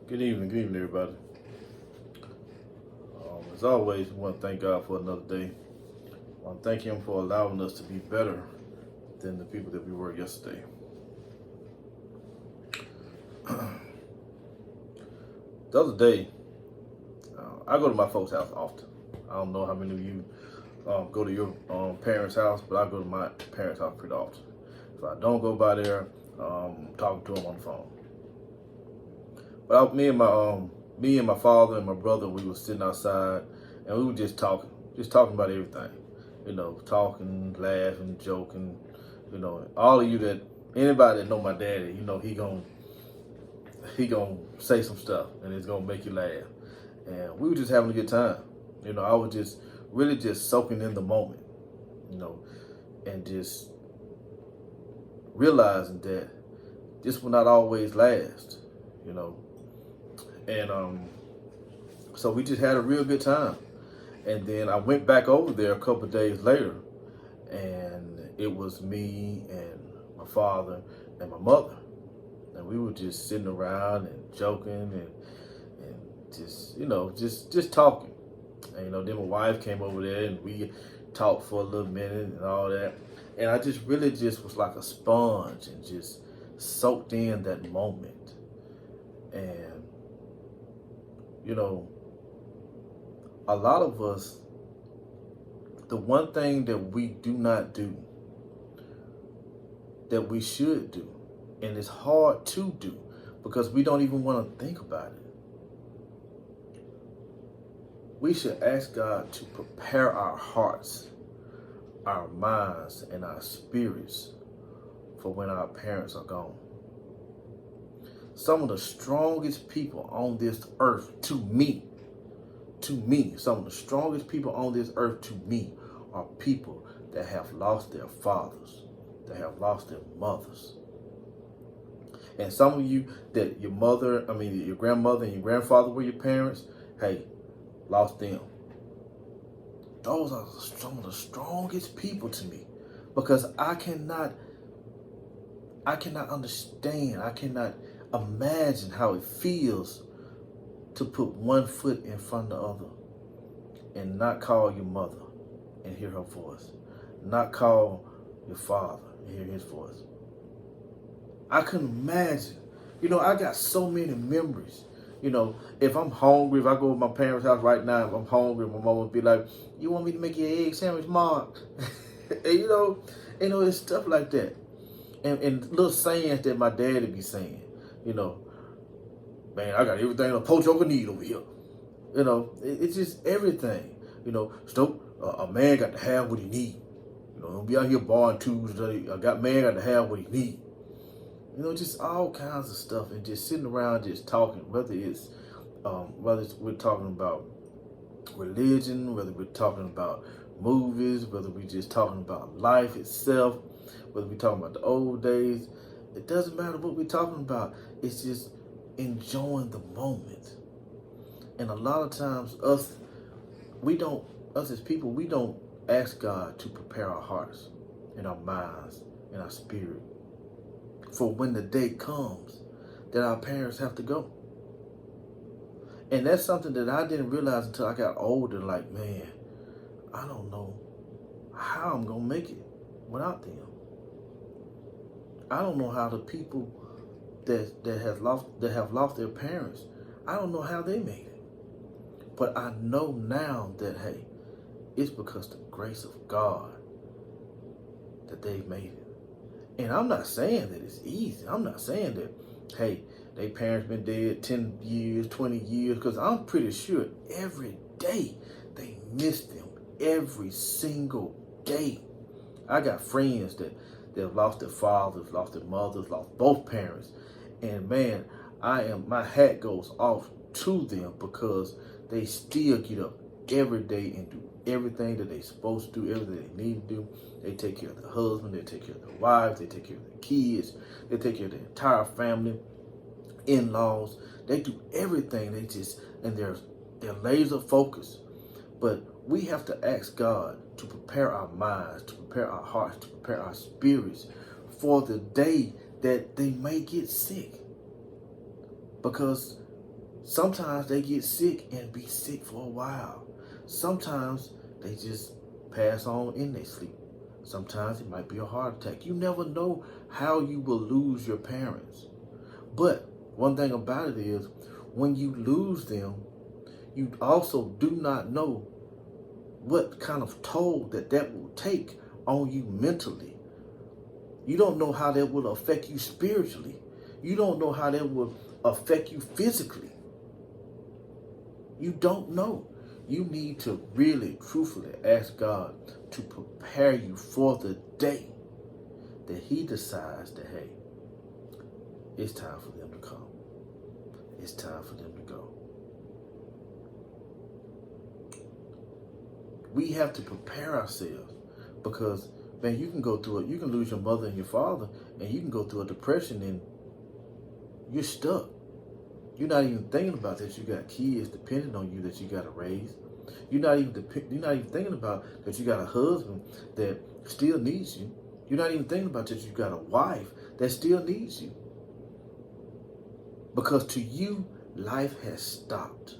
Good evening, everybody. As always, we want to thank God for another day. I want to thank Him for allowing us to be better than the people that we were yesterday. The other day, I go to my folks' house often. I don't know how many of you go to your parents' house, but I go to my parents' house pretty often. If I don't go by there, talking to them on the phone. But me and my father and my brother, we were sitting outside and we were just talking about everything. Talking, laughing, joking. All of you anybody that know my daddy, he gonna say some stuff and it's gonna make you laugh. And we were just having a good time. I was just really just soaking in the moment, and just realizing that this will not always last, And so we just had a real good time. And then I went back over there a couple of days later, and it was me and my father and my mother. And we were just sitting around and joking and just talking. And then my wife came over there and we talked for a little minute and all that. And I just really just was like a sponge and just soaked in that moment. And a lot of us, the one thing that we do not do, that we should do, and it's hard to do because we don't even want to think about it. We should ask God to prepare our hearts, our minds, and our spirits for when our parents are gone. Some of the strongest people on this earth, to me, some of the strongest people on this earth to me are people that have lost their fathers, that have lost their mothers. And some of you that your grandmother and your grandfather were your parents, hey, lost them. Those are some of the strongest people to me because I cannot understand, I cannot imagine how it feels to put one foot in front of the other and not call your mother and hear her voice, not call your father and hear his voice. I couldn't imagine. I got so many memories. If I'm hungry, if I go to my parents' house right now, if I'm hungry, my mom would be like, "You want me to make you an egg sandwich, Mom?" And it's stuff like that. And little sayings that my dad would be saying, "Man, I got everything a poach over need over here." It's just everything. A man got to have what he need. Don't be out here borrowing Tuesday. Man got to have what he need. Just all kinds of stuff, and just sitting around just talking. Whether we're talking about religion, whether we're talking about movies, whether we're just talking about life itself, whether we're talking about the old days. It doesn't matter what we're talking about. It's just enjoying the moment. And a lot of times us as people, we don't ask God to prepare our hearts and our minds and our spirit for when the day comes that our parents have to go. And that's something that I didn't realize until I got older. Like, man, I don't know how I'm gonna make it without them. I don't know how the people that have lost their parents, I don't know how they made it. But I know now that, hey, it's because the grace of God that they've made it. And I'm not saying that it's easy. I'm not saying that, hey, their parents been dead 10 years, 20 years, because I'm pretty sure every day they miss them. Every single day. I got friends that have lost their fathers, lost their mothers, lost both parents. And man, my hat goes off to them because they still get up every day and do everything that they're supposed to do, everything they need to do. They take care of their husband, they take care of their wives, they take care of their kids, they take care of their entire family, in-laws. They do everything. They're laser focused. But we have to ask God to prepare our minds, to prepare our hearts, to prepare our spirits for the day that they may get sick. Because Sometimes they get sick and be sick for a while. Sometimes they just pass on in their sleep. Sometimes it might be a heart attack. You never know how you will lose your parents. But one thing about it is, when you lose them, you also do not know what kind of toll that will take on you mentally. You don't know how that will affect you spiritually. You don't know how that will affect you physically. You don't know. You need to really, truthfully ask God to prepare you for the day that He decides that, hey, it's time for them to come. It's time for them to go. We have to prepare ourselves because, man, you can go through it. You can lose your mother and your father, and you can go through a depression and you're stuck. You're not even thinking about that you got kids depending on you that you got to raise. You're not even thinking about that you got a husband that still needs you. You're not even thinking about that you got a wife that still needs you. Because to you, life has stopped.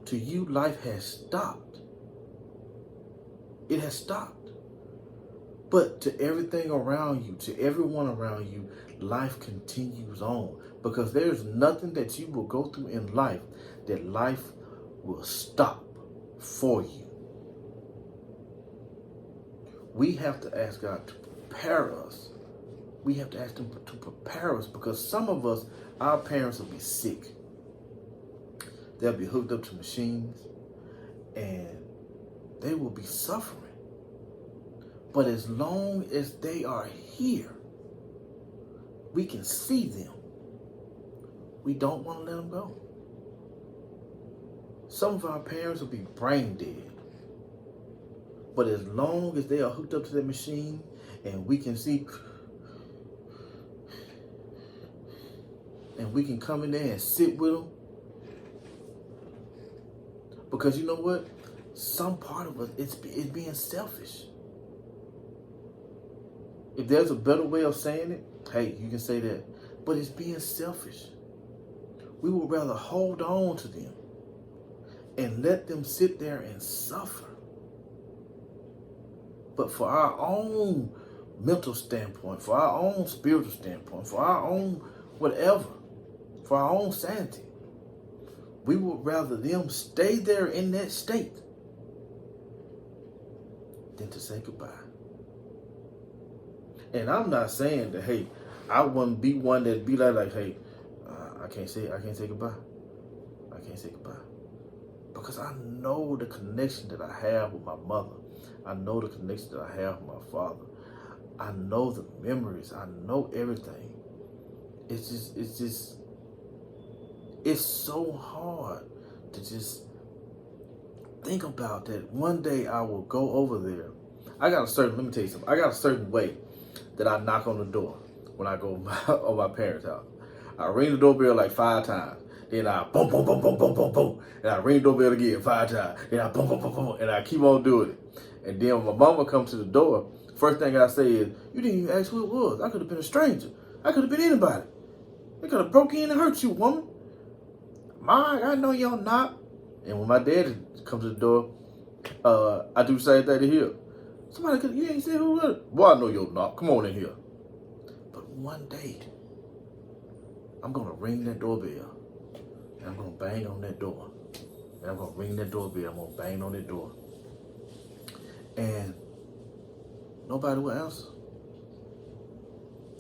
To you, life has stopped. It has stopped. But to everything around you, to everyone around you, life continues on. Because there's nothing that you will go through in life that life will stop for you. We have to ask God to prepare us. We have to ask Him to prepare us because some of us, our parents will be sick. They'll be hooked up to machines and they will be suffering. But as long as they are here, we can see them. We don't want to let them go. Some of our parents will be brain dead. But as long as they are hooked up to that machine and we can see, and we can come in there and sit with them. Because you know what? Some part of us, it's being selfish. If there's a better way of saying it, hey, you can say that. But it's being selfish. We would rather hold on to them and let them sit there and suffer. But for our own mental standpoint, for our own spiritual standpoint, for our own whatever, for our own sanity, we would rather them stay there in that state than to say goodbye. And I'm not saying that, hey, I wouldn't be one that'd be like, hey, I can't say goodbye. I can't say goodbye. Because I know the connection that I have with my mother. I know the connection that I have with my father. I know the memories. I know everything. It's so hard to just think about that. One day I will go over there. Let me tell you something. I got a certain way that I knock on the door when I go on my parents' house. I ring the doorbell like 5 times. Then I boom, boom, boom, boom, boom, boom, boom. And I ring the doorbell again 5 times. Then I boom, boom, boom, boom. And I keep on doing it. And then when my mama comes to the door, first thing I say is, you didn't even ask who it was. I could have been a stranger. I could have been anybody. They could have broke in and hurt you, woman. Ma, I know you're not. And when my dad comes to the door, I do the same thing to him. You ain't said who it was. Well, I know you're not. Come on in here. But one day, I'm going to ring that doorbell. And I'm going to bang on that door. And I'm going to ring that doorbell. I'm going to bang on that door. And nobody will answer.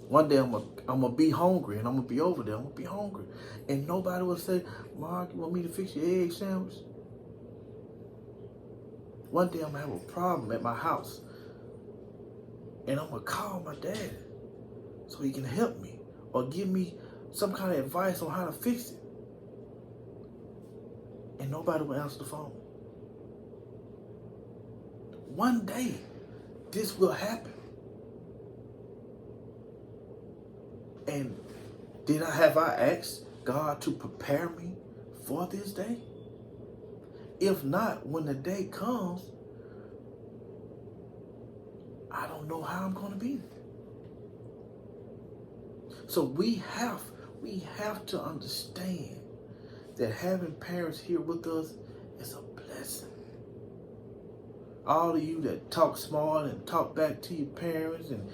One day I'm gonna be hungry and I'm gonna be over there. I'm gonna be hungry. And nobody will say, Mark, you want me to fix your egg sandwich? One day I'm gonna have a problem at my house. And I'm gonna call my dad so he can help me or give me some kind of advice on how to fix it. And nobody will answer the phone. One day, this will happen. And have I asked God to prepare me for this day? If not, when the day comes, I don't know how I'm going to be. So we have to understand that having parents here with us is a blessing. All of you that talk smart and talk back to your parents and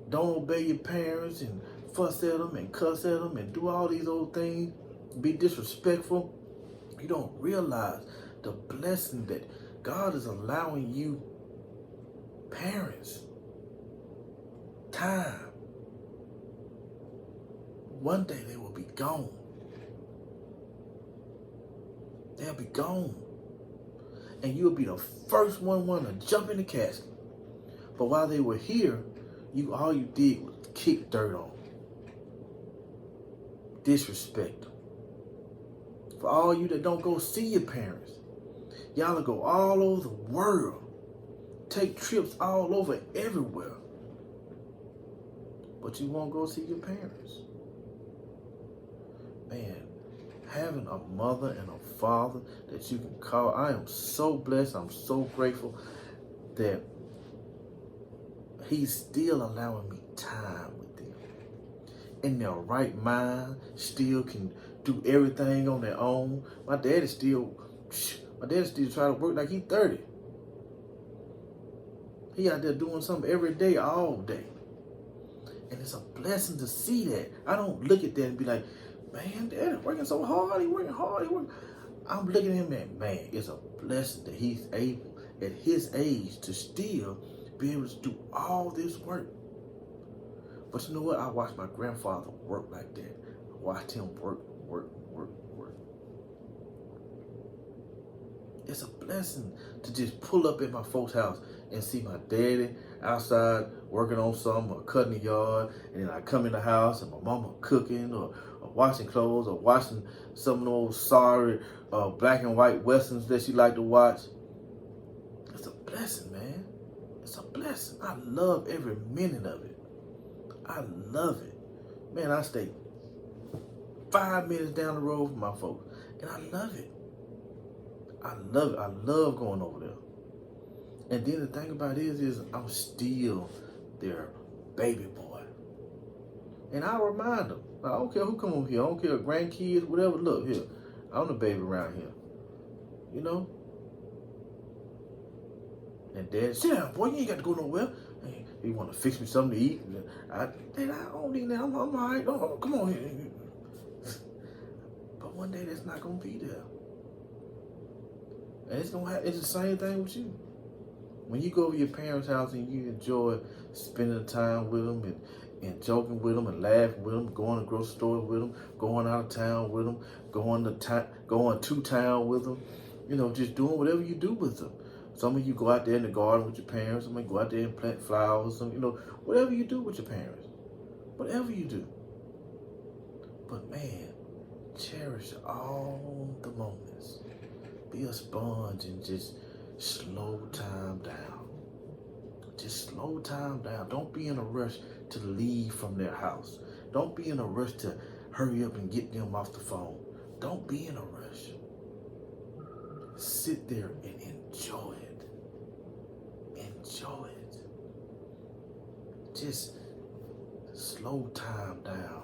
don't obey your parents and fuss at them and cuss at them and do all these old things, be disrespectful, you don't realize the blessing that God is allowing you, parents, time. One day they will be gone. They'll be gone. And you'll be the first one to jump in the casket. But while they were here, all you did was kick dirt on them, disrespect them. For all you that don't go see your parents, y'all will go all over the world, take trips all over everywhere, but you won't go see your parents. Man, having a mother and a father that you can call, I am so blessed, I'm so grateful that he's still allowing me time with them. In their right mind, still can do everything on their own. My daddy still trying to work like he's 30. He out there doing something every day, all day. And it's a blessing to see that. I don't look at that and be like, man, Daddy's working so hard, he's working hard, I'm looking at him and, man, it's a blessing that he's able, at his age, to still be able to do all this work. But you know what? I watched my grandfather work like that. I watched him work. It's a blessing to just pull up at my folks' house and see my daddy outside working on something or cutting the yard, and then I come in the house and my mama cooking or washing clothes or watching some of those sorry black and white westerns that she like to watch. It's a blessing, man. It's a blessing. I love every minute of it. I love it. Man, I stay 5 minutes down the road from my folks, and I love it. I love it. I love going over there. And then the thing about it is I'm still their baby boy. And I remind them, I don't care who come over here, I don't care grandkids, whatever, look here, I'm the baby around here. You know? And Dad, sit down, boy, you ain't got to go nowhere. Hey, you want to fix me something to eat? I don't need that, I'm all right, oh, come on here. But one day that's not going to be there. And it's the same thing with you. When you go over your parents' house and you enjoy spending the time with them and joking with them and laughing with them, going to the grocery store with them, going out of town with them, going to town with them, you know, just doing whatever you do with them. Some of you go out there in the garden with your parents. Some of you go out there and plant flowers. Some, you know, whatever you do with your parents, whatever you do. But man, cherish all the moments. Be a sponge and just slow time down. Just slow time down. Don't be in a rush to leave from their house. Don't be in a rush to hurry up and get them off the phone. Don't be in a rush. Sit there and enjoy it. Enjoy it. Just slow time down.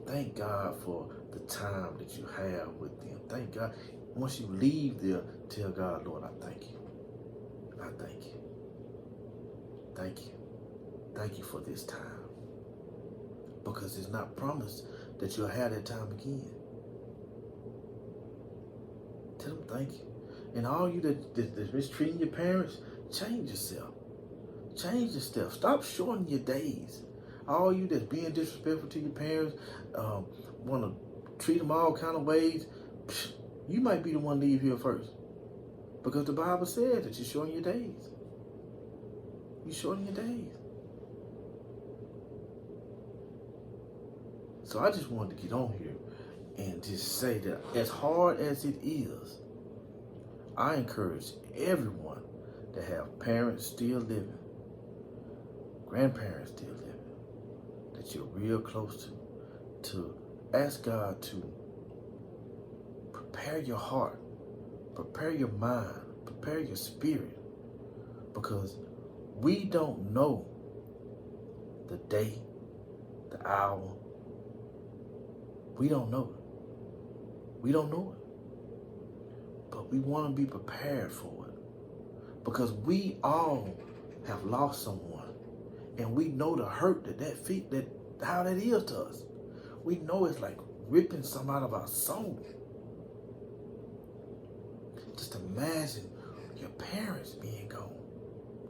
Thank God for the time that you have with them. Thank God. Once you leave there, tell God, Lord, I thank you. I thank you. Thank you. Thank you for this time. Because it's not promised that you'll have that time again. Tell them thank you. And all you that's mistreating your parents, change yourself. Change yourself. Stop shorting your days. All you that's being disrespectful to your parents, want to treat them all kind of ways, you might be the one to leave here first. Because the Bible said that you're shorting your days. You're shorting your days. So I just wanted to get on here and just say that as hard as it is, I encourage everyone to have parents still living, grandparents still living, that you're real close to ask God to prepare your heart, prepare your mind, prepare your spirit, because we don't know the day, the hour, We don't know it. We don't know it. But we want to be prepared for it. Because we all have lost someone. And we know the hurt how that is to us. We know it's like ripping some out of our soul. Just imagine your parents being gone.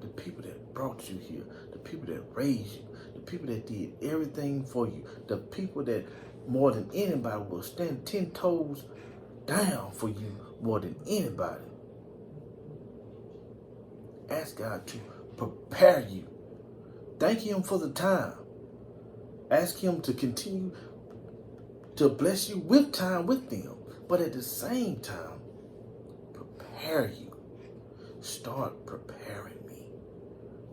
The people that brought you here. The people that raised you. The people that did everything for you. The people that more than anybody will stand 10 toes down for you more than anybody. Ask God to prepare you. Thank Him for the time. Ask Him to continue to bless you with time with them. But at the same time, prepare you. Start preparing me.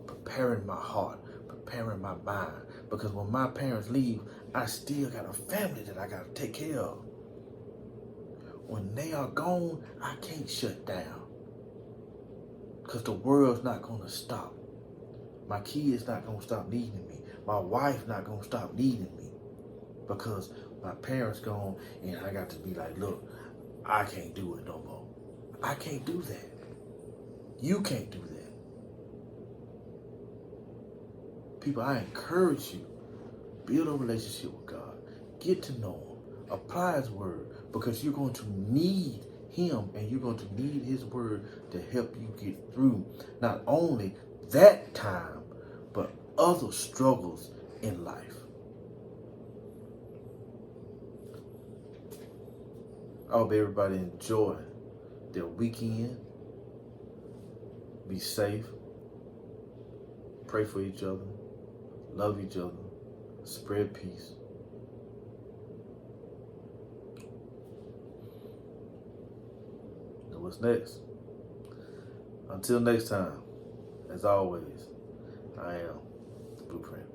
Preparing my heart. Preparing my mind. Because when my parents leave, I still got a family that I got to take care of. When they are gone, I can't shut down. Because the world's not going to stop. My kids not going to stop needing me. My wife not going to stop needing me. Because my parents gone and I got to be like, look, I can't do it no more. I can't do that. You can't do that. People, I encourage you, build a relationship with God. Get to know Him. Apply His word. Because you're going to need Him and you're going to need His word to help you get through not only that time, but other struggles in life. I hope everybody enjoy their weekend. Be safe. Pray for each other. Love each other. Spread peace. And what's next? Until next time, as always, I am the Blueprint.